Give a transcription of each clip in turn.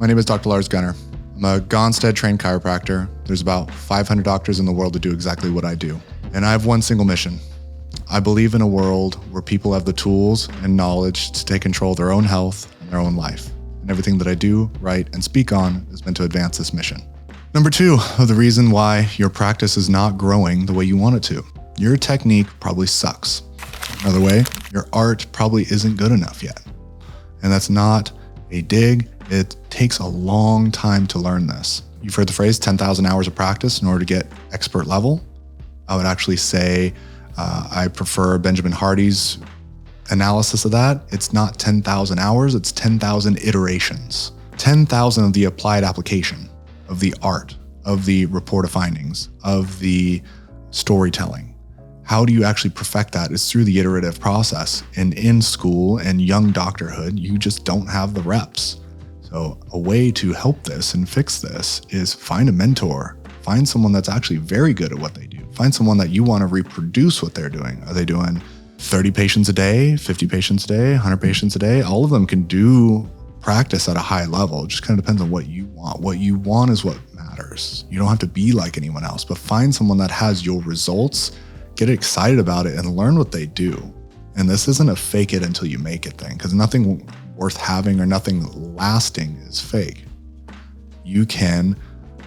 My name is Dr. Lars Gunner. I'm a Gonstead trained chiropractor. There's about 500 doctors in the world that do exactly what I do. And I have one single mission. I believe in a world where people have the tools and knowledge to take control of their own health and their own life. And everything that I do, write, and speak on is meant to advance this mission. Number two of the reason why your practice is not growing the way you want it to. Your technique probably sucks. Another way, your art probably isn't good enough yet. And that's not a dig. It takes a long time to learn this. You've heard the phrase 10,000 hours of practice in order to get expert level. I would actually say I prefer Benjamin Hardy's analysis of that. It's not 10,000 hours, it's 10,000 iterations. 10,000 of the applied application, of the art, of the report of findings, of the storytelling. How do you actually perfect that is through the iterative process. And in school and young doctorhood, you just don't have the reps. So a way to help this and fix this is find a mentor, find someone that's actually very good at what they do. Find someone that you want to reproduce what they're doing. Are they doing 30 patients a day, 50 patients a day, 100 patients a day? All of them can do practice at a high level. It just kind of depends on what you want. What you want is what matters. You don't have to be like anyone else, but find someone that has your results, get excited about it, and learn what they do. And this isn't a fake it until you make it thing, because nothing worth having or nothing lasting is fake. You can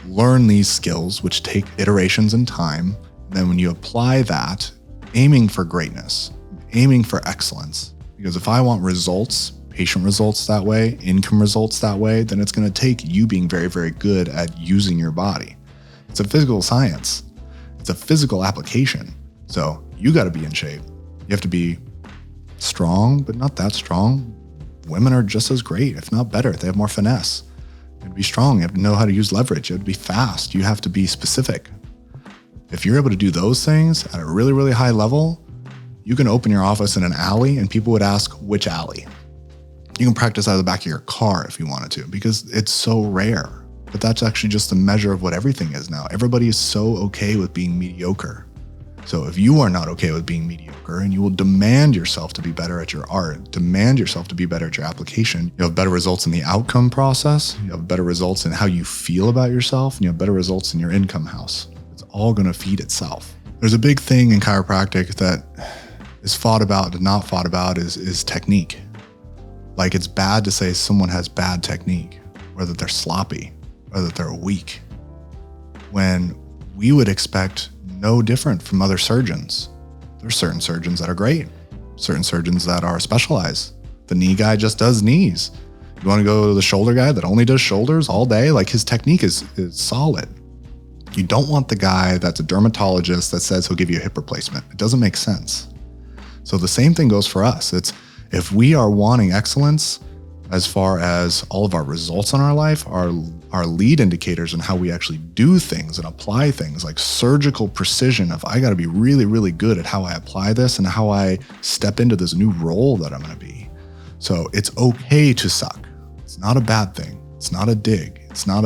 learn these skills, which take iterations and time. And then when you apply that, aiming for greatness, aiming for excellence. Because if I want results, patient results that way, income results that way, then it's going to take you being very, very good at using your body. It's a physical science. It's a physical application. So you got to be in shape. You have to be strong, but not that strong. Women are just as great, if not better. They have more finesse. You have to be strong. You have to know how to use leverage. You have to be fast. You have to be specific. If you're able to do those things at a really, really high level, you can open your office in an alley and people would ask, which alley? You can practice out of the back of your car if you wanted to, because it's so rare. But that's actually just the measure of what everything is now. Everybody is so okay with being mediocre. So if you are not okay with being mediocre and you will demand yourself to be better at your art, demand yourself to be better at your application, you'll have better results in the outcome process, you have better results in how you feel about yourself, and you have better results in your income house. It's all going to feed itself. There's a big thing in chiropractic that is fought about and not fought about is technique. Like it's bad to say someone has bad technique, or that they're sloppy, or that they're weak, when we would expect no different from other surgeons. There's certain surgeons that are great, certain surgeons that are specialized. The knee guy just does knees. You want to go to the shoulder guy that only does shoulders all day? Like his technique is solid. You don't want the guy that's a dermatologist that says he'll give you a hip replacement. It doesn't make sense. So the same thing goes for us. It's if we are wanting excellence as far as all of our results in our life, our lead indicators on how we actually do things and apply things, like surgical precision of I got to be really, really good at how I apply this and how I step into this new role that I'm going to be. So it's okay to suck. It's not a bad thing. It's not a dig. It's not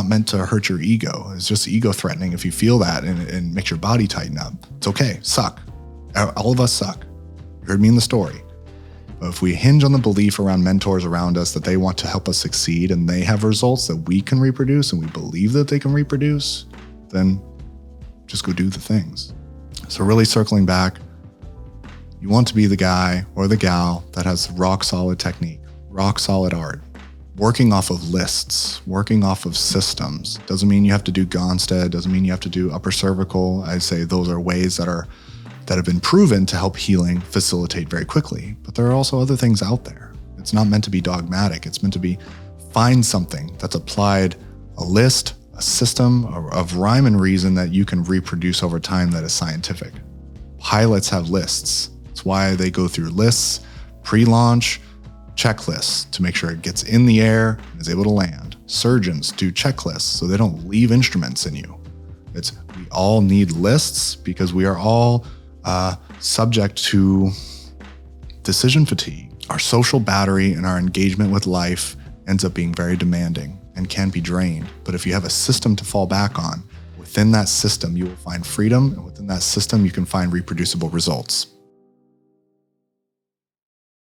meant to hurt your ego. It's just ego threatening if you feel that and makes your body tighten up. It's okay. Suck. All of us suck. You heard me in the story. But if we hinge on the belief around mentors around us that they want to help us succeed and they have results that we can reproduce and we believe that they can reproduce, then just go do the things. So really circling back, you want to be the guy or the gal that has rock solid technique, rock solid art, working off of lists, working off of systems. Doesn't mean you have to do Gonstead, doesn't mean you have to do upper cervical. I'd say those are ways that have been proven to help healing facilitate very quickly. But there are also other things out there. It's not meant to be dogmatic. It's meant to be find something that's applied, a list, a system of rhyme and reason that you can reproduce over time that is scientific. Pilots have lists. That's why they go through lists, pre-launch, checklists to make sure it gets in the air and is able to land. Surgeons do checklists so they don't leave instruments in you. We all need lists because we are all subject to decision fatigue. Our social battery and our engagement with life ends up being very demanding and can be drained. But if you have a system to fall back on, within that system, you will find freedom, and within that system, you can find reproducible results.